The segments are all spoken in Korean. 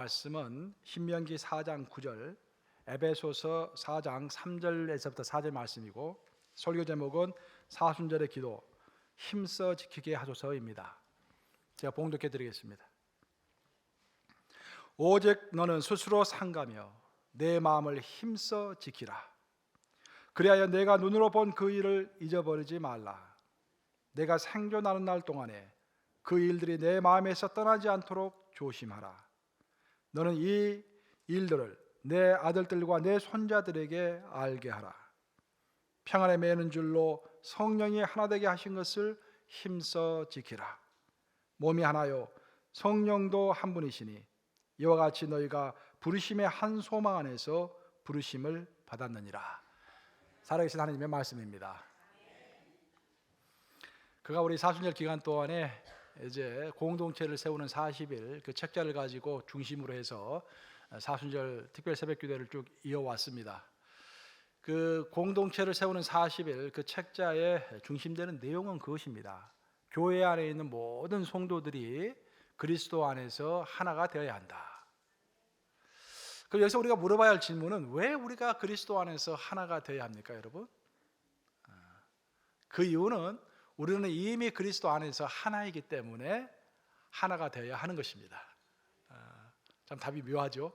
말씀은 신명기 4장 9절, 에베소서 4장 3절에서부터 4절 말씀이고, 설교 제목은 사순절의 기도 힘써 지키게 하소서입니다. 제가 봉독해 드리겠습니다. 오직 너는 스스로 상가며 내 마음을 힘써 지키라. 그리하여 내가 눈으로 본 그 일을 잊어버리지 말라. 내가 생존하는 날 동안에 그 일들이 내 마음에서 떠나지 않도록 조심하라. 너는 이 일들을 내 아들들과 내 손자들에게 알게 하라. 평안에 매는 줄로 성령이 하나 되게 하신 것을 힘써 지키라. 몸이 하나요 성령도 한 분이시니 이와 같이 너희가 부르심의 한 소망 안에서 부르심을 받았느니라. 살아계신 하나님의 말씀입니다. 그가 우리 사순절 기간 동안에 이제 공동체를 세우는 40일 그 책자를 가지고 중심으로 해서 사순절 특별 새벽 기도를 쭉 이어왔습니다. 그 공동체를 세우는 40일 그 책자의 중심되는 내용은 그것입니다. 교회 안에 있는 모든 성도들이 그리스도 안에서 하나가 되어야 한다. 그럼 여기서 우리가 물어봐야 할 질문은 왜 우리가 그리스도 안에서 하나가 되어야 합니까, 여러분? 그 이유는 우리는 이미 그리스도 안에서 하나이기 때문에 하나가 되어야 하는 것입니다. 참 답이 묘하죠.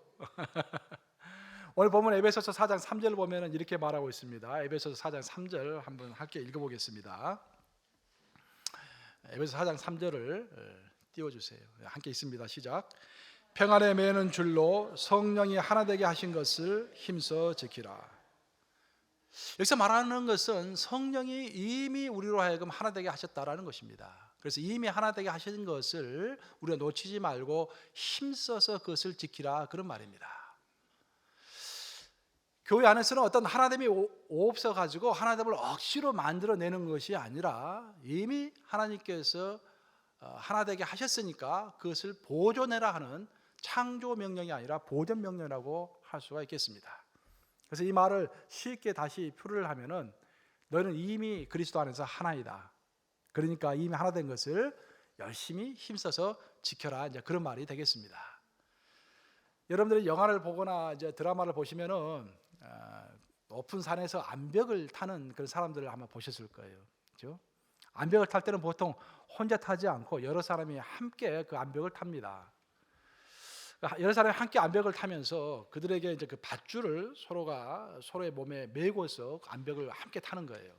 오늘 보면 에베소서 4장 3절을 보면 이렇게 말하고 있습니다. 에베소서 4장 3절 한번 함께 읽어보겠습니다. 에베소서 4장 3절을 띄워주세요. 함께 있습니다. 시작. 평안에 매는 줄로 성령이 하나 되게 하신 것을 힘써 지키라. 여기서 말하는 것은 성령이 이미 우리로 하여금 하나 되게 하셨다라는 것입니다. 그래서 이미 하나 되게 하신 것을 우리가 놓치지 말고 힘써서 그것을 지키라, 그런 말입니다. 교회 안에서는 어떤 하나됨이 없어 가지고 하나됨을 억지로 만들어내는 것이 아니라 이미 하나님께서 하나 되게 하셨으니까 그것을 보존해라 하는 창조 명령이 아니라 보존 명령이라고 할 수가 있겠습니다. 그래서 이 말을 쉽게 다시 표를 하면은 너는 이미 그리스도 안에서 하나이다. 그러니까 이미 하나 된 것을 열심히 힘써서 지켜라, 이제 그런 말이 되겠습니다. 여러분들이 영화를 보거나 이제 드라마를 보시면은 높은 산에서 암벽을 타는 그런 사람들을 아마 보셨을 거예요. 그렇죠? 암벽을 탈 때는 보통 혼자 타지 않고 여러 사람이 함께 그 암벽을 탑니다. 여러 사람이 함께 암벽을 타면서 그들에게 이제 그 밧줄을 서로가 서로의 몸에 메고서 암벽을 함께 타는 거예요.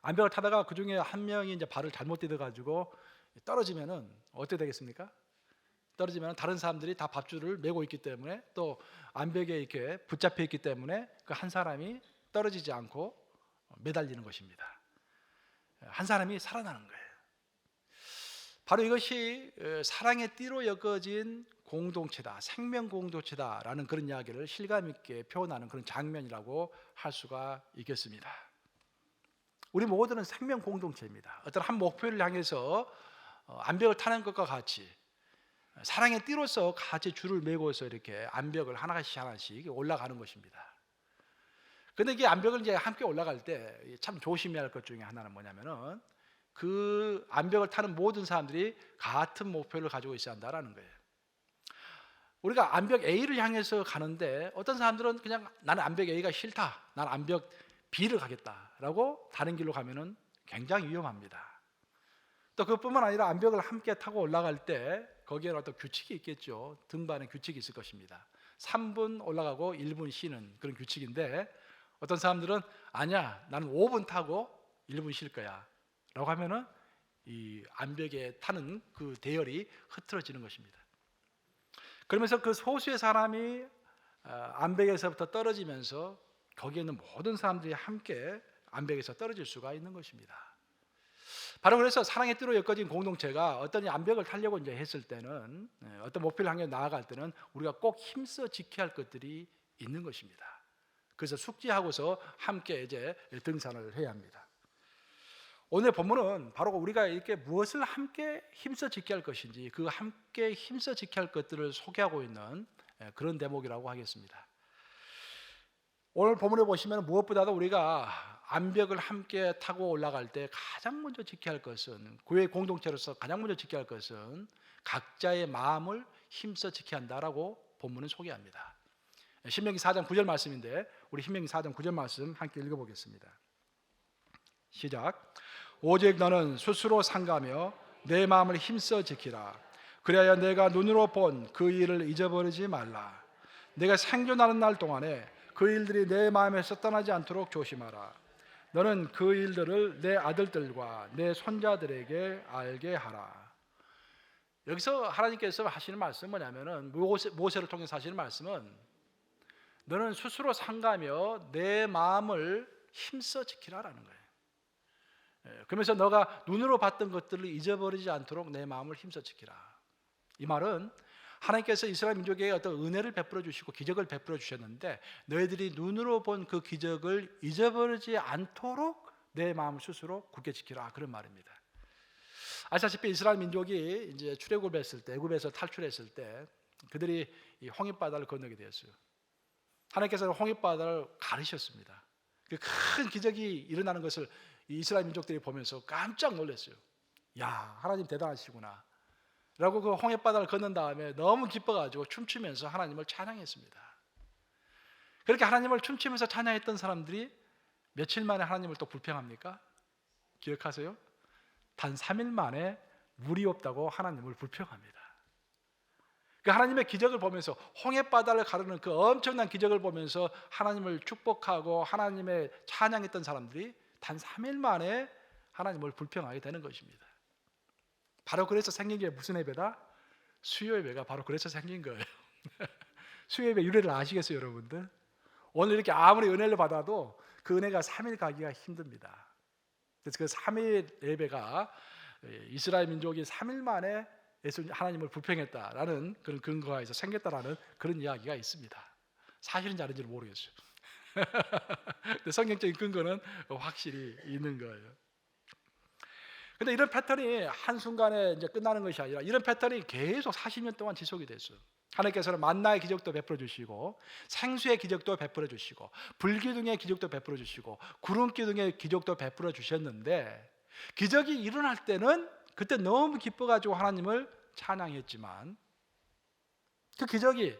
암벽을 타다가 그 중에 한 명이 이제 발을 잘못 디뎌 가지고 떨어지면은 어떻게 되겠습니까? 떨어지면 다른 사람들이 다 밧줄을 메고 있기 때문에 또 암벽에 이렇게 붙잡혀 있기 때문에 그 한 사람이 떨어지지 않고 매달리는 것입니다. 한 사람이 살아나는 거예요. 바로 이것이 사랑의 띠로 엮어진 공동체다, 생명 공동체다라는 그런 이야기를 실감 있게 표현하는 그런 장면이라고 할 수가 있겠습니다. 우리 모두는 생명 공동체입니다. 어떤 한 목표를 향해서 암벽을 타는 것과 같이 사랑의 띠로서 같이 줄을 메고서 이렇게 암벽을 하나씩 올라가는 것입니다. 그런데 이게 암벽을 이제 함께 올라갈 때 참 조심해야 할 것 중에 하나는 뭐냐면은 그 암벽을 타는 모든 사람들이 같은 목표를 가지고 있어야 한다라는 거예요. 우리가 암벽 A를 향해서 가는데 어떤 사람들은 그냥 나는 암벽 A가 싫다, 나는 암벽 B를 가겠다라고 다른 길로 가면은 굉장히 위험합니다. 또 그뿐만 아니라 암벽을 함께 타고 올라갈 때 거기에는 어떤 규칙이 있겠죠. 등반의 규칙이 있을 것입니다. 3분 올라가고 1분 쉬는 그런 규칙인데 어떤 사람들은 아니야, 나는 5분 타고 1분 쉴 거야 라고 하면은 이 암벽에 타는 그 대열이 흐트러지는 것입니다. 그러면서 그 소수의 사람이 암벽에서부터 떨어지면서 거기에 있는 모든 사람들이 함께 암벽에서 떨어질 수가 있는 것입니다. 바로 그래서 사랑의 띠로 엮어진 공동체가 어떤 암벽을 타려고 이제 했을 때는, 어떤 목표를 향해 나아갈 때는 우리가 꼭 힘써 지켜야 할 것들이 있는 것입니다. 그래서 숙지하고서 함께 이제 등산을 해야 합니다. 오늘 본문은 바로 우리가 이렇게 무엇을 함께 힘써 지켜야 할 것인지 그 함께 힘써 지켜야 할 것들을 소개하고 있는 그런 대목이라고 하겠습니다. 오늘 본문에 보시면 무엇보다도 우리가 암벽을 함께 타고 올라갈 때 가장 먼저 지켜야 할 것은, 교회 공동체로서 가장 먼저 지켜야 할 것은 각자의 마음을 힘써 지켜야 한다라고 본문은 소개합니다. 신명기 4장 9절 말씀인데 우리 신명기 4장 9절 말씀 함께 읽어보겠습니다. 시작. 오직 너는 스스로 상가며 내 마음을 힘써 지키라. 그래야 내가 눈으로 본 그 일을 잊어버리지 말라. 내가 생존하는 날 동안에 그 일들이 내 마음에서 떠나지 않도록 조심하라. 너는 그 일들을 내 아들들과 내 손자들에게 알게 하라. 여기서 하나님께서 하시는 말씀은 뭐냐면은 모세를 통해서 하시는 말씀은 너는 스스로 상가며 내 마음을 힘써 지키라라는 거예요. 그러면서 너가 눈으로 봤던 것들을 잊어버리지 않도록 내 마음을 힘써 지키라. 이 말은 하나님께서 이스라엘 민족에게 어떤 은혜를 베풀어 주시고 기적을 베풀어 주셨는데 너희들이 눈으로 본 그 기적을 잊어버리지 않도록 내 마음 스스로 굳게 지키라, 그런 말입니다. 아시다시피 이스라엘 민족이 이제 출애굽했을 때, 애굽에서 탈출했을 때 그들이 이 홍해바다를 건너게 되었어요. 하나님께서는 홍해바다를 가르셨습니다. 그 큰 기적이 일어나는 것을 이스라엘 민족들이 보면서 깜짝 놀랐어요. 야, 하나님 대단하시구나 라고 그 홍해바다를 건넌 다음에 너무 기뻐가지고 춤추면서 하나님을 찬양했습니다. 그렇게 하나님을 춤추면서 찬양했던 사람들이 며칠 만에 하나님을 또 불평합니까? 기억하세요? 단 3일 만에 물이 없다고 하나님을 불평합니다. 그 하나님의 기적을 보면서, 홍해바다를 가르는 그 엄청난 기적을 보면서 하나님을 축복하고 하나님의 찬양했던 사람들이 단 3일 만에 하나님을 불평하게 되는 것입니다. 바로 그래서 생긴 게 무슨 예배다? 수요 예배가 바로 그래서 생긴 거예요. 수요 예배 유래를 아시겠어요, 여러분들? 오늘 이렇게 아무리 은혜를 받아도 그 은혜가 3일 가기가 힘듭니다. 그래서 그 3일 예배가 이스라엘 민족이 3일 만에 하나님을 불평했다라는 그런 근거에서 생겼다라는 그런 이야기가 있습니다. 사실인지 아닌지는 모르겠어요. 근데 성경적인 근거는 확실히 있는 거예요. 근데 이런 패턴이 한순간에 이제 끝나는 것이 아니라 이런 패턴이 계속 40년 동안 지속이 됐어요. 하나님께서는 만나의 기적도 베풀어 주시고 생수의 기적도 베풀어 주시고 불기둥의 기적도 베풀어 주시고 구름기둥의 기적도 베풀어 주셨는데, 기적이 일어날 때는 그때 너무 기뻐가지고 하나님을 찬양했지만 그 기적이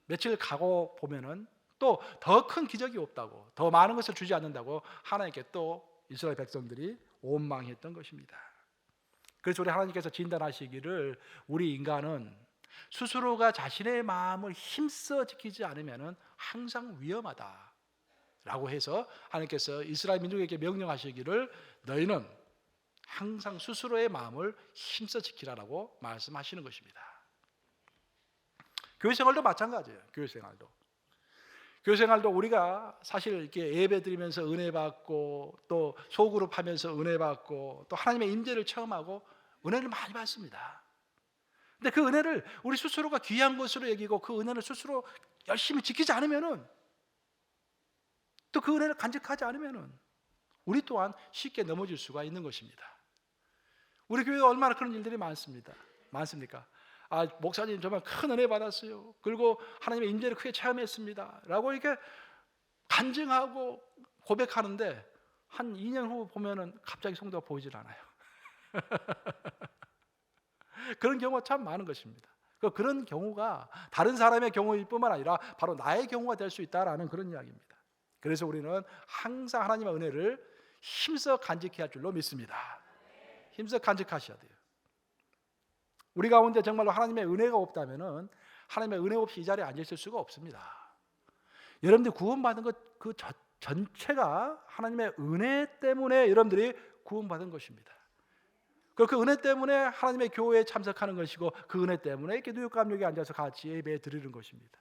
며칠 가고 보면은 또 더 큰 기적이 없다고, 더 많은 것을 주지 않는다고 하나님께 또 이스라엘 백성들이 원망했던 것입니다. 그래서 우리 하나님께서 진단하시기를 우리 인간은 스스로가 자신의 마음을 힘써 지키지 않으면 항상 위험하다라고 해서 하나님께서 이스라엘 민족에게 명령하시기를 너희는 항상 스스로의 마음을 힘써 지키라라고 말씀하시는 것입니다. 교회 생활도 마찬가지예요. 교회 생활도 우리가 사실 이렇게 예배 드리면서 은혜 받고 또 소그룹 하면서 은혜 받고 또 하나님의 임재를 체험하고 은혜를 많이 받습니다. 근데 그 은혜를 우리 스스로가 귀한 것으로 여기고 그 은혜를 스스로 열심히 지키지 않으면은, 또 그 은혜를 간직하지 않으면은 우리 또한 쉽게 넘어질 수가 있는 것입니다. 우리 교회에 얼마나 그런 일들이 많습니까? 아, 목사님 정말 큰 은혜 받았어요. 그리고 하나님의 임재를 크게 체험했습니다 라고 이렇게 간증하고 고백하는데 한 2년 후 보면은 갑자기 성도가 보이질 않아요. 그런 경우가 참 많은 것입니다. 그런 경우가 다른 사람의 경우일 뿐만 아니라 바로 나의 경우가 될 수 있다라는 그런 이야기입니다. 그래서 우리는 항상 하나님의 은혜를 힘써 간직해야 할 줄로 믿습니다. 힘써 간직하셔야 돼요. 우리 가운데 정말로 하나님의 은혜가 없다면은 하나님의 은혜 없이 이 자리에 앉아 있을 수가 없습니다. 여러분들 구원받은 것 그 전체가 하나님의 은혜 때문에 여러분들이 구원받은 것입니다. 그 은혜 때문에 하나님의 교회에 참석하는 것이고 그 은혜 때문에 이렇게 뉴욕감역에 앉아서 같이 예배 드리는 것입니다.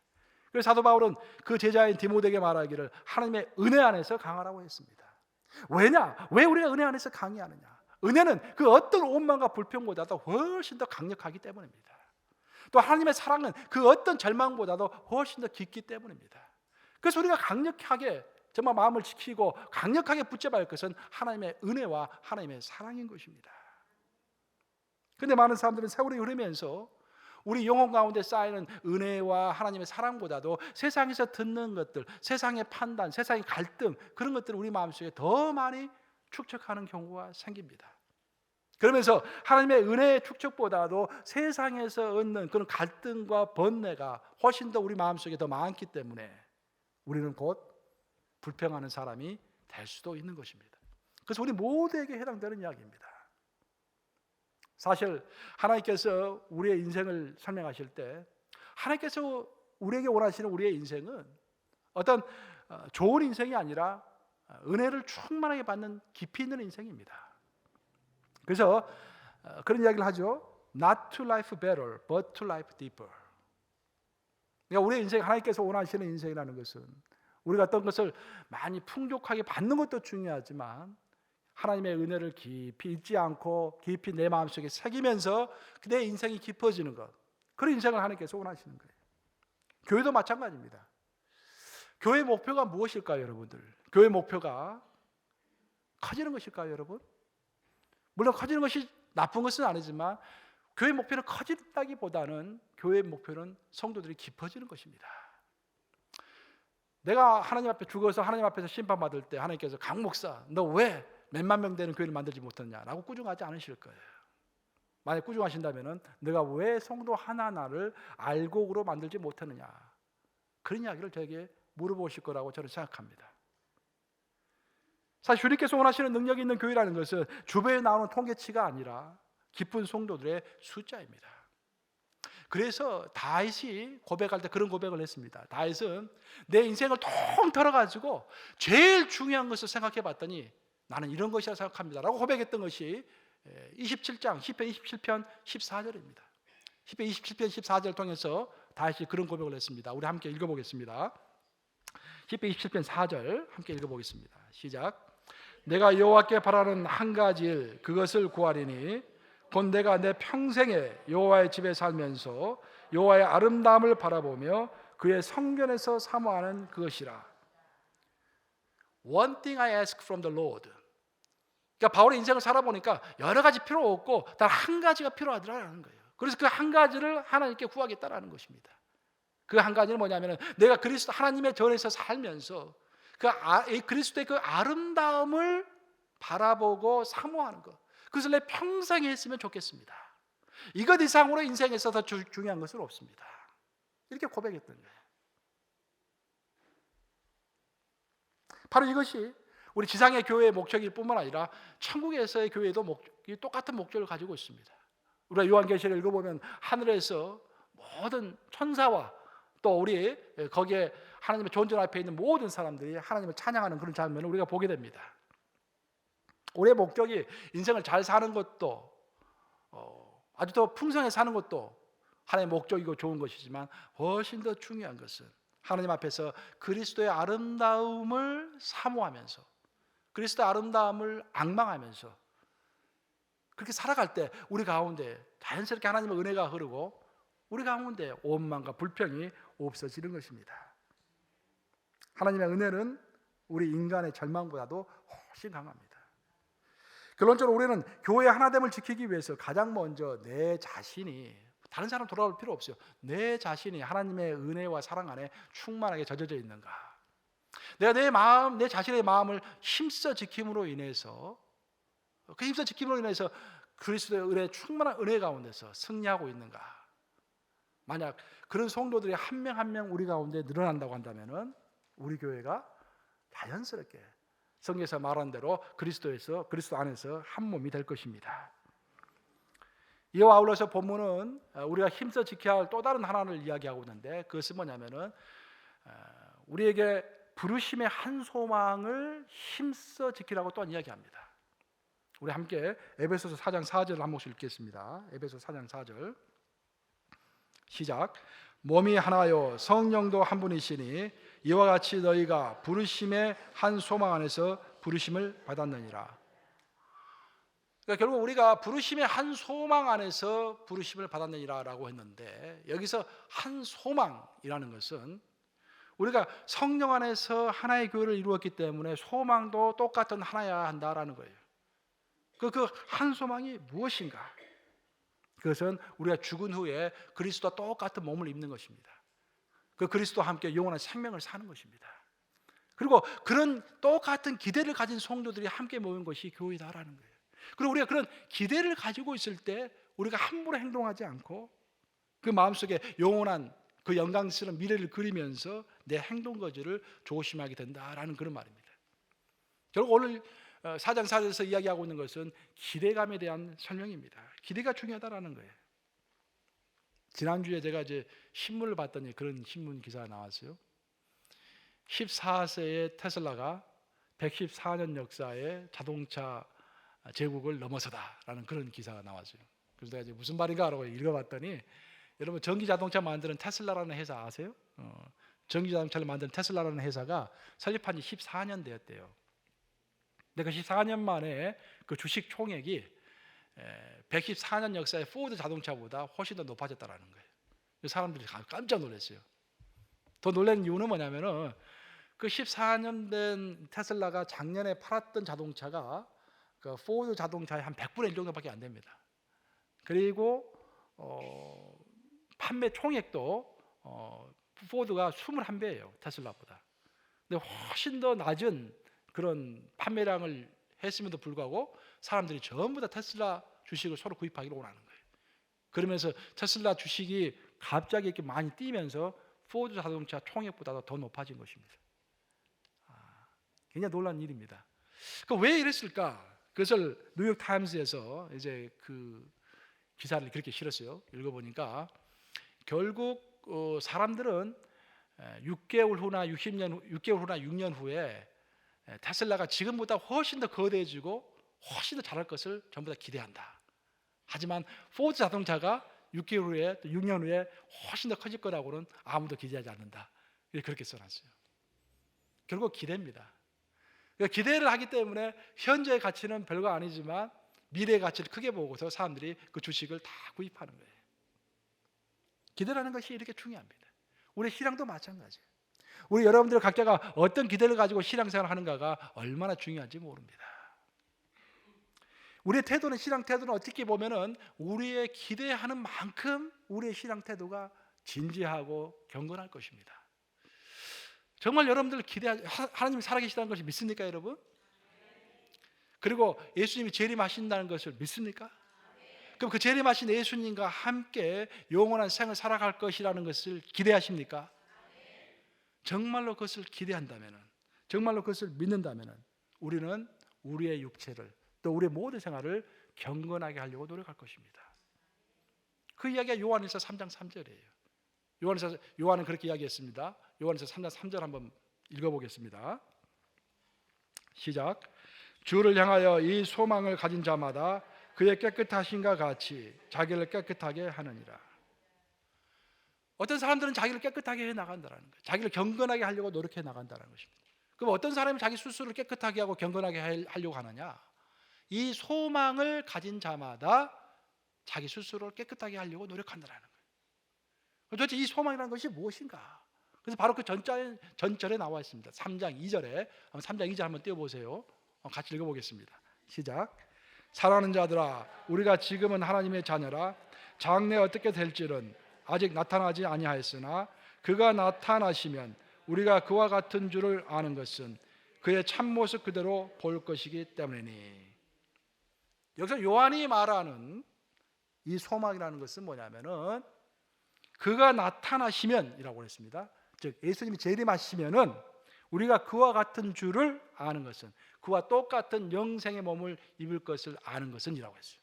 그래서 사도 바울은 그 제자인 디모데에게 말하기를 하나님의 은혜 안에서 강하라고 했습니다. 왜냐? 왜 우리가 은혜 안에서 강해하느냐? 은혜는 그 어떤 오만과 불평보다도 훨씬 더 강력하기 때문입니다. 또 하나님의 사랑은 그 어떤 절망보다도 훨씬 더 깊기 때문입니다. 그래서 우리가 강력하게 정말 마음을 지키고 강력하게 붙잡아야 할 것은 하나님의 은혜와 하나님의 사랑인 것입니다. 그런데 많은 사람들은 세월이 흐르면서 우리 영혼 가운데 쌓이는 은혜와 하나님의 사랑보다도 세상에서 듣는 것들, 세상의 판단, 세상의 갈등, 그런 것들을 우리 마음속에 더 많이 축적하는 경우가 생깁니다. 그러면서 하나님의 은혜의 축적보다도 세상에서 얻는 그런 갈등과 번뇌가 훨씬 더 우리 마음속에 더 많기 때문에 우리는 곧 불평하는 사람이 될 수도 있는 것입니다. 그래서 우리 모두에게 해당되는 이야기입니다. 사실 하나님께서 우리의 인생을 설명하실 때 하나님께서 우리에게 원하시는 우리의 인생은 어떤 좋은 인생이 아니라 은혜를 충만하게 받는 깊이 있는 인생입니다. 그래서 그런 이야기를 하죠. Not to life better, but to life deeper. 그러니까 우리의 인생, 하나님께서 원하시는 인생이라는 것은 우리가 어떤 것을 많이 풍족하게 받는 것도 중요하지만 하나님의 은혜를 깊이 잊지 않고 깊이 내 마음속에 새기면서 내 인생이 깊어지는 것, 그런 인생을 하나님께서 원하시는 거예요. 교회도 마찬가지입니다. 교회의 목표가 무엇일까요, 여러분들? 교회의 목표가 커지는 것일까요, 여러분? 물론 커지는 것이 나쁜 것은 아니지만 교회의 목표는 커진다기보다는 교회의 목표는 성도들이 깊어지는 것입니다. 내가 하나님 앞에 죽어서 하나님 앞에서 심판받을 때 하나님께서 강 목사, 너 왜 몇만 명 되는 교회를 만들지 못했냐라고 꾸중하지 않으실 거예요. 만약 꾸중하신다면 내가 왜 성도 하나하나를 알곡으로 만들지 못했느냐, 그런 이야기를 되게 물어보실 거라고 저는 생각합니다. 사실 주님께서 원하시는 능력이 있는 교회라는 것은 주변에 나오는 통계치가 아니라 기쁜 성도들의 숫자입니다. 그래서 다윗이 고백할 때 그런 고백을 했습니다. 다윗은 내 인생을 통 털어가지고 제일 중요한 것을 생각해 봤더니 나는 이런 것이라 생각합니다 라고 고백했던 것이 27장 10편 27편 14절입니다. 10편 27편 14절을 통해서 다윗이 그런 고백을 했습니다. 우리 함께 읽어보겠습니다. 10편 27편 4절 함께 읽어보겠습니다. 시작. 내가 여호와께 바라는 한 가지 일, 그것을 구하리니 곧 내가 내 평생에 여호와의 집에 살면서 여호와의 아름다움을 바라보며 그의 성전에서 사모하는 그것이라. One thing I ask from the Lord. 그러니까 바울의 인생을 살아보니까 여러 가지 필요 없고 단 한 가지가 필요하더라는 거예요. 그래서 그 한 가지를 하나님께 구하겠다라는 것입니다. 그 한 가지는 뭐냐면 내가 그리스도 하나님의 전에서 살면서 그리스도의 그 아름다움을 바라보고 사모하는 것, 그것을 내 평생에 했으면 좋겠습니다. 이것 이상으로 인생에서 더 중요한 것은 없습니다. 이렇게 고백했던 거예요. 바로 이것이 우리 지상의 교회의 목적일 뿐만 아니라 천국에서의 교회도 똑같은 목적을 가지고 있습니다. 우리가 요한계시를 읽어보면 하늘에서 모든 천사와 또 우리 거기에 하나님의 존전 앞에 있는 모든 사람들이 하나님을 찬양하는 그런 장면을 우리가 보게 됩니다. 우리의 목적이 인생을 잘 사는 것도 아주 더 풍성하게 사는 것도 하나님의 목적이고 좋은 것이지만 훨씬 더 중요한 것은 하나님 앞에서 그리스도의 아름다움을 사모하면서 그리스도의 아름다움을 앙망하면서 그렇게 살아갈 때 우리 가운데 자연스럽게 하나님의 은혜가 흐르고 우리 가운데 원망과 불평이 없어지는 것입니다. 하나님의 은혜는 우리 인간의 절망보다도 훨씬 강합니다. 결론적으로 우리는 교회의 하나됨을 지키기 위해서 가장 먼저 내 자신이, 다른 사람 돌아올 필요 없어요. 내 자신이 하나님의 은혜와 사랑 안에 충만하게 젖어져 있는가, 내가 내 자신의 마음을 힘써 지킴으로 인해서 그 힘써 지킴으로 인해서 그리스도의 은혜, 충만한 은혜 가운데서 승리하고 있는가. 만약 그런 성도들이 한 명 한 명 우리 가운데 늘어난다고 한다면 우리 교회가 자연스럽게 성경에서 말한 대로 그리스도 안에서 한 몸이 될 것입니다. 이와 아울러서 본문은 우리가 힘써 지켜야 할 또 다른 하나를 이야기하고 있는데 그것은 뭐냐면은 우리에게 부르심의 한 소망을 힘써 지키라고 또한 이야기합니다. 우리 함께 에베소서 4장 4절을 한 목소리 읽겠습니다. 에베소서 4장 4절 시작. 몸이 하나요 성령도 한 분이시니 이와 같이 너희가 부르심의 한 소망 안에서 부르심을 받았느니라. 그러니까 결국 우리가 부르심의 한 소망 안에서 부르심을 받았느니라라고 했는데 여기서 한 소망이라는 것은 우리가 성령 안에서 하나의 교회를 이루었기 때문에 소망도 똑같은 하나여야 한다라는 거예요. 그 한 소망이 무엇인가? 그것은 우리가 죽은 후에 그리스도와 똑같은 몸을 입는 것입니다. 그 그리스도와 함께 영원한 생명을 사는 것입니다. 그리고 그런 똑같은 기대를 가진 성도들이 함께 모인 것이 교회다라는 거예요. 그리고 우리가 그런 기대를 가지고 있을 때 우리가 함부로 행동하지 않고 그 마음속에 영원한 그 영광스러운 미래를 그리면서 내 행동 거지를 조심하게 된다라는 그런 말입니다. 결국 오늘 4장 4절에서 이야기하고 있는 것은 기대감에 대한 설명입니다. 기대가 중요하다라는 거예요. 지난주에 제가 이제 신문을 봤더니 그런 신문 기사가 나왔어요. 14세의 테슬라가 114년 역사의 자동차 제국을 넘어서다라는 그런 기사가 나왔어요. 그래서 내가 이제 무슨 말인가 하고 읽어봤더니, 여러분 전기 자동차 만드는 테슬라라는 회사 아세요? 전기 자동차를 만드는 테슬라라는 회사가 설립한 지 14년 되었대요. 근데 그 14년 만에 그 주식 총액이 114년 역사의 포드 자동차보다 훨씬 더 높아졌다는 거예요. 사람들이 깜짝 놀랐어요. 더 놀란 이유는 뭐냐면은 그 14년 된 테슬라가 작년에 팔았던 자동차가 그 포드 자동차의 한 100분의 1 정도밖에 안 됩니다. 그리고 판매 총액도 포드가 21배예요, 테슬라보다. 근데 훨씬 더 낮은 그런 판매량을 했음에도 불구하고 사람들이 전부 다 테슬라 주식을 서로 구입하기로 원하는 거예요. 그러면서 테슬라 주식이 갑자기 이렇게 많이 뛰면서 포드 자동차 총액보다 더 높아진 것입니다. 굉장히 놀라운 일입니다. 왜 이랬을까? 그것을 뉴욕 타임스에서 이제 그 기사를 그렇게 실었어요. 읽어보니까 결국 사람들은 6개월 후나 6년 후에 테슬라가 지금보다 훨씬 더 거대해지고 훨씬 더 잘할 것을 전부 다 기대한다. 하지만 포드 자동차가 6개월 후에 또 6년 후에 훨씬 더 커질 거라고는 아무도 기대하지 않는다. 그렇게 써놨어요. 결국 기대입니다. 그러니까 기대를 하기 때문에 현재의 가치는 별거 아니지만 미래의 가치를 크게 보고서 사람들이 그 주식을 다 구입하는 거예요. 기대라는 것이 이렇게 중요합니다. 우리 신앙도 마찬가지예요. 우리 여러분들 각자가 어떤 기대를 가지고 신앙생활을 하는가가 얼마나 중요한지 모릅니다. 우리의 태도는, 신앙 태도는 어떻게 보면은 우리의 기대하는 만큼 우리의 신앙 태도가 진지하고 경건할 것입니다. 정말 여러분들 하나님이 살아계시다는 것을 믿습니까, 여러분? 그리고 예수님이 재림하신다는 것을 믿습니까? 그럼 그 재림하신 예수님과 함께 영원한 생을 살아갈 것이라는 것을 기대하십니까? 정말로 그것을 기대한다면은, 정말로 그것을 믿는다면은 우리는 우리의 육체를 또 우리의 모든 생활을 경건하게 하려고 노력할 것입니다. 그 이야기가 요한일서 3장 3절이에요. 요한은 그렇게 이야기했습니다. 요한일서 3장 3절 한번 읽어보겠습니다. 시작. 주를 향하여 이 소망을 가진 자마다 그의 깨끗하심과 같이 자기를 깨끗하게 하느니라. 어떤 사람들은 자기를 깨끗하게 해 나간다는 거예요. 자기를 경건하게 하려고 노력해 나간다는 것입니다. 그럼 어떤 사람이 자기 스스로를 깨끗하게 하고 경건하게 하려고 하느냐? 이 소망을 가진 자마다 자기 스스로를 깨끗하게 하려고 노력한다는 거예요. 도대체 이 소망이라는 것이 무엇인가? 그래서 바로 그 전절에 나와 있습니다. 3장 2절에 3장 2절 한번 띄워보세요. 같이 읽어보겠습니다. 시작. 사랑하는 자들아, 우리가 지금은 하나님의 자녀라. 장래 어떻게 될지는 아직 나타나지 아니하였으나 그가 나타나시면 우리가 그와 같은 줄을 아는 것은 그의 참모습 그대로 볼 것이기 때문이니. 여기서 요한이 말하는 이 소망이라는 것은 뭐냐면은 그가 나타나시면 이라고 했습니다. 즉 예수님이 재림하시면은 우리가 그와 같은 줄을 아는 것은, 그와 똑같은 영생의 몸을 입을 것을 아는 것은 이라고 했어요.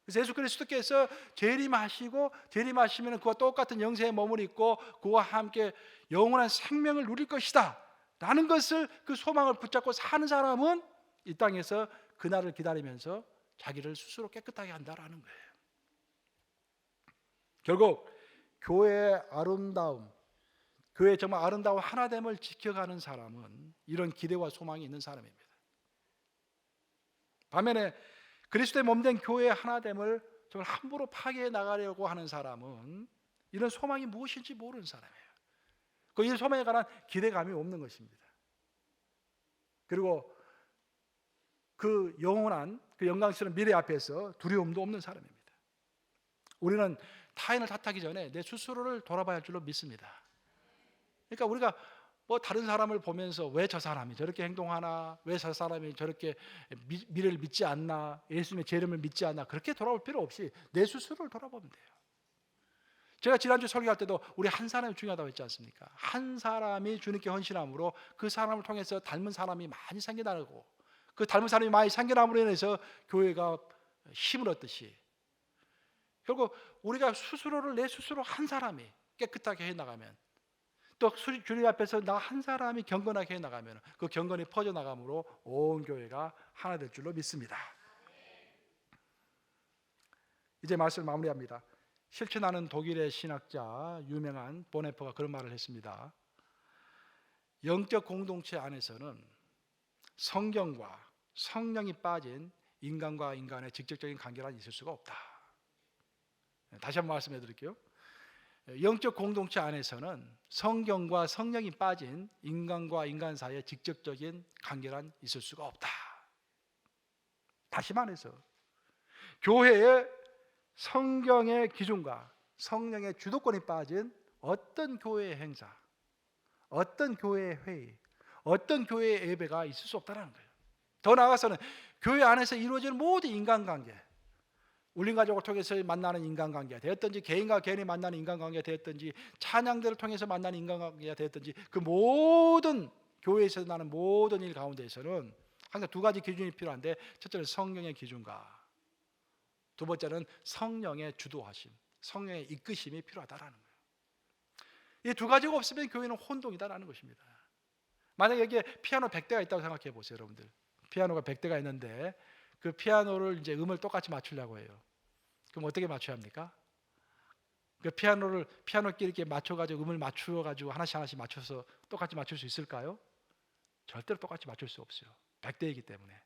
그래서 예수 그리스도께서 재림하시면 그와 똑같은 영생의 몸을 입고 그와 함께 영원한 생명을 누릴 것이다 라는 것을, 그 소망을 붙잡고 사는 사람은 이 땅에서 그날을 기다리면서 자기를 스스로 깨끗하게 한다라는 거예요. 결국 교회의 아름다움, 교회의 정말 아름다운 하나됨을 지켜가는 사람은 이런 기대와 소망이 있는 사람입니다. 반면에 그리스도의 몸된 교회의 하나됨을 정말 함부로 파괴해 나가려고 하는 사람은 이런 소망이 무엇인지 모르는 사람이에요. 이 소망에 관한 기대감이 없는 것입니다. 그리고 그 영원한 그 영광스러운 미래 앞에서 두려움도 없는 사람입니다. 우리는 타인을 탓하기 전에 내 스스로를 돌아봐야 할 줄로 믿습니다. 그러니까 우리가 뭐 다른 사람을 보면서 왜 저 사람이 저렇게 행동하나, 왜 저 사람이 저렇게 미래를 믿지 않나, 예수님의 제 이름을 믿지 않나, 그렇게 돌아볼 필요 없이 내 스스로를 돌아보면 돼요. 제가 지난주 설교할 때도 우리 한 사람이 중요하다고 했지 않습니까? 한 사람이 주님께 헌신함으로 그 사람을 통해서 닮은 사람이 많이 생겨나고, 그 닮은 사람이 많이 생겨남으로 인해서 교회가 힘을 얻듯이, 결국 우리가 스스로를 내 스스로 한 사람이 깨끗하게 해나가면, 또 주님 앞에서 나 한 사람이 경건하게 해나가면 그 경건이 퍼져나감으로 온 교회가 하나 될 줄로 믿습니다. 이제 말씀을 마무리합니다. 실천하는 독일의 신학자 유명한 보네퍼가 그런 말을 했습니다. 영적 공동체 안에서는 성경과 성령이 빠진 인간과 인간의 직접적인 관계가 있을 수가 없다. 다시 한번 말씀해 드릴게요. 영적 공동체 안에서는 성경과 성령이 빠진 인간과 인간 사이의 직접적인 관계란 있을 수가 없다. 다시 말해서 교회에 성경의 기준과 성령의 주도권이 빠진 어떤 교회의 행사, 어떤 교회의 회의, 어떤 교회의 예배가 있을 수 없다는 거예요. 더 나아가서는 교회 안에서 이루어지는 모든 인간관계, 울림가족을 통해서 만나는 인간관계가 되었든지, 개인과 개인이 만나는 인간관계가 되었든지, 찬양들을 통해서 만나는 인간관계가 되었든지, 그 모든 교회에서 나는 모든 일 가운데에서는 항상 두 가지 기준이 필요한데, 첫째는 성령의 기준과 두 번째는 성령의 주도하심, 성령의 이끄심이 필요하다라는 거예요. 이 두 가지가 없으면 교회는 혼동이다라는 것입니다. 만약에 여기에 피아노 100대가 있다고 생각해 보세요, 여러분들. 피아노가 100대가 있는데 그 피아노를 이제 음을 똑같이 맞추려고 해요. 그럼 어떻게 맞춰야 합니까? 그 피아노끼리 이렇게 맞춰가지고 음을 맞추어가지고 하나씩 맞춰서 똑같이 맞출 수 있을까요? 절대로 똑같이 맞출 수 없어요. 100대이기 때문에.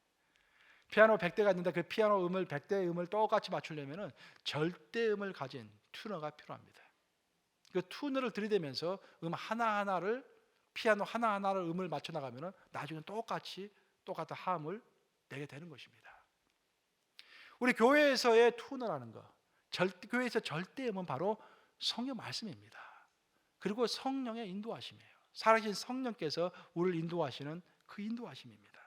피아노 100대가 있는데 그 피아노 음을 100대의 음을 똑같이 맞추려면 절대음을 가진 튜너가 필요합니다. 그 튜너를 들이대면서 음 하나하나를, 피아노 하나하나를 음을 맞춰 나가면 나중에 똑같은 화음을 내게 되는 것입니다. 우리 교회에서의 튜너라는 거, 교회에서 절대음은 바로 성령 말씀입니다. 그리고 성령의 인도하심이에요. 살아계신 성령께서 우리를 인도하시는 그 인도하심입니다.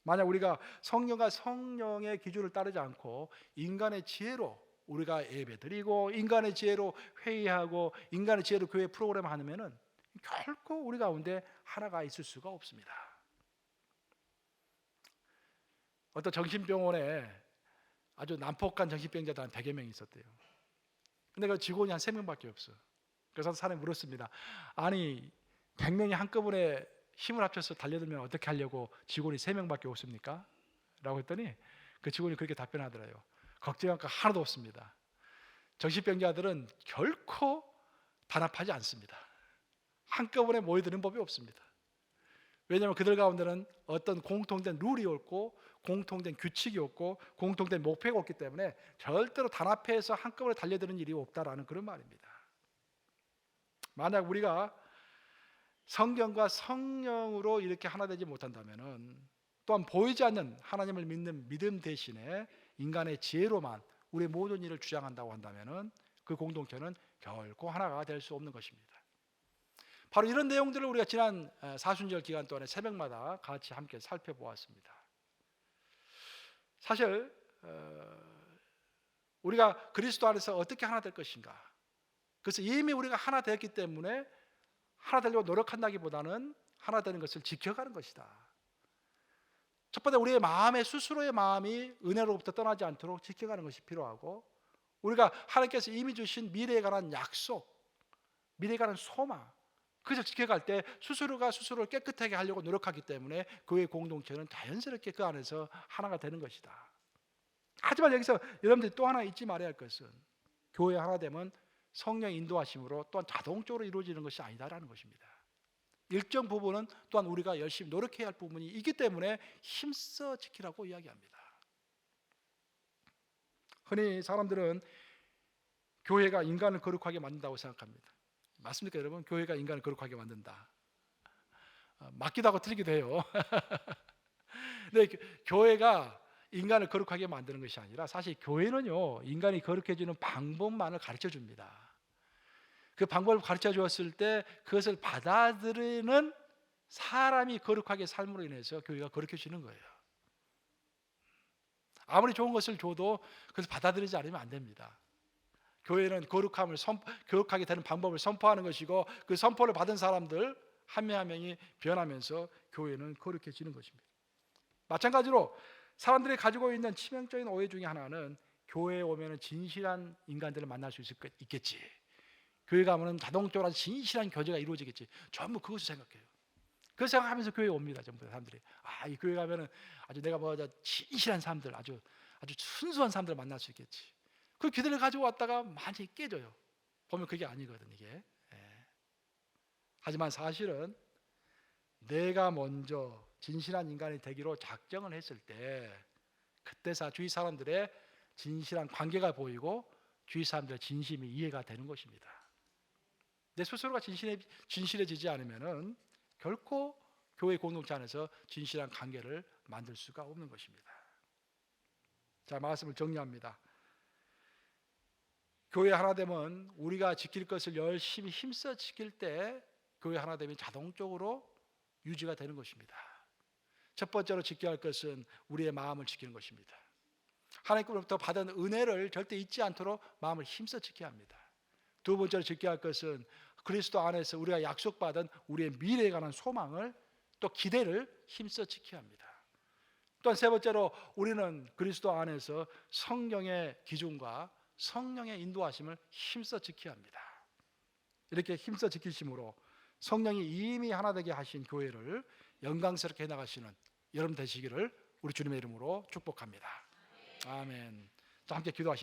만약 우리가 성령과 성령의 기준을 따르지 않고 인간의 지혜로 우리가 예배드리고 인간의 지혜로 회의하고 인간의 지혜로 교회 프로그램 하면은 결코 우리 가운데 하나가 있을 수가 없습니다. 어떤 정신병원에 아주 난폭한 정신병자들 한 100여 명이 있었대요. 근데 그 직원이 한 3명밖에 없어. 그래서 사람이 물었습니다. 아니 100명이 한꺼번에 힘을 합쳐서 달려들면 어떻게 하려고 직원이 3명밖에 없습니까? 라고 했더니 그 직원이 그렇게 답변하더래요. 걱정할 거 하나도 없습니다. 정신병자들은 결코 단합하지 않습니다. 한꺼번에 모여드는 법이 없습니다. 왜냐하면 그들 가운데는 어떤 공통된 룰이 없고 공통된 규칙이 없고 공통된 목표가 없기 때문에 절대로 단합해서 한꺼번에 달려드는 일이 없다라는 그런 말입니다. 만약 우리가 성경과 성령으로 이렇게 하나 되지 못한다면, 또한 보이지 않는 하나님을 믿는 믿음 대신에 인간의 지혜로만 우리의 모든 일을 주장한다고 한다면 그 공동체는 결코 하나가 될 수 없는 것입니다. 바로 이런 내용들을 우리가 지난 사순절 기간 동안에 새벽마다 같이 함께 살펴보았습니다. 사실 우리가 그리스도 안에서 어떻게 하나 될 것인가, 그래서 이미 우리가 하나 되었기 때문에 하나 되려고 노력한다기보다는 하나 되는 것을 지켜가는 것이다. 첫 번째 우리의 마음의 스스로의 마음이 은혜로부터 떠나지 않도록 지켜가는 것이 필요하고, 우리가 하나님께서 이미 주신 미래에 관한 약속, 미래에 관한 소망, 그것을 지켜갈 때 스스로가 스스로를 깨끗하게 하려고 노력하기 때문에 교회 공동체는 자연스럽게 그 안에서 하나가 되는 것이다. 하지만 여기서 여러분들이 또 하나 잊지 말아야 할 것은 교회 하나 되면 성령의 인도하심으로 또한 자동적으로 이루어지는 것이 아니다라는 것입니다. 일정 부분은 또한 우리가 열심히 노력해야 할 부분이 있기 때문에 힘써 지키라고 이야기합니다. 흔히 사람들은 교회가 인간을 거룩하게 만든다고 생각합니다. 맞습니까 여러분? 교회가 인간을 거룩하게 만든다. 맞기도 하고 틀리기도 해요. 근데 교회가 인간을 거룩하게 만드는 것이 아니라 사실 교회는요 인간이 거룩해지는 방법만을 가르쳐 줍니다. 그 방법을 가르쳐 주었을 때 그것을 받아들이는 사람이 거룩하게 삶으로 인해서 교회가 거룩해지는 거예요. 아무리 좋은 것을 줘도 그것을 받아들이지 않으면 안 됩니다. 교회는 거룩하게 되는 방법을 선포하는 것이고, 그 선포를 받은 사람들 한 명 한 명이 변하면서 교회는 거룩해지는 것입니다. 마찬가지로 사람들이 가지고 있는 치명적인 오해 중에 하나는, 교회에 오면 진실한 인간들을 만날 수 있겠지, 교회 가면 자동적으로 진실한 교제가 이루어지겠지, 전부 그것을 생각해요. 그 생각하면서 교회에 옵니다. 전부 사람들이 이 교회 가면은 아주 내가 진실한 사람들, 아주 순수한 사람들을 만날 수 있겠지, 그 기대를 가지고 왔다가 많이 깨져요. 보면 그게 아니거든 이게. 예. 하지만 사실은 내가 먼저 진실한 인간이 되기로 작정을 했을 때, 그때 주위 사람들의 진실한 관계가 보이고 주위 사람들의 진심이 이해가 되는 것입니다. 내 스스로가 진실해지지 않으면은 결코 교회 공동체 안에서 진실한 관계를 만들 수가 없는 것입니다. 자, 말씀을 정리합니다. 교회 하나됨은 우리가 지킬 것을 열심히 힘써 지킬 때 교회 하나됨이 자동적으로 유지가 되는 것입니다. 첫 번째로 지켜야 할 것은 우리의 마음을 지키는 것입니다. 하나님께로부터 받은 은혜를 절대 잊지 않도록 마음을 힘써 지켜야 합니다. 두 번째로 지켜야 할 것은 그리스도 안에서 우리가 약속받은 우리의 미래에 관한 소망을, 또 기대를 힘써 지켜야 합니다. 또한 세 번째로 우리는 그리스도 안에서 성령의 기준과 성령의 인도하심을 힘써 지켜야 합니다. 이렇게 힘써 지키심으로 성령이 이미 하나 되게 하신 교회를 영광스럽게 해나가시는 여러분 되시기를 우리 주님의 이름으로 축복합니다. 아멘. 자, 함께 기도하시겠습니다.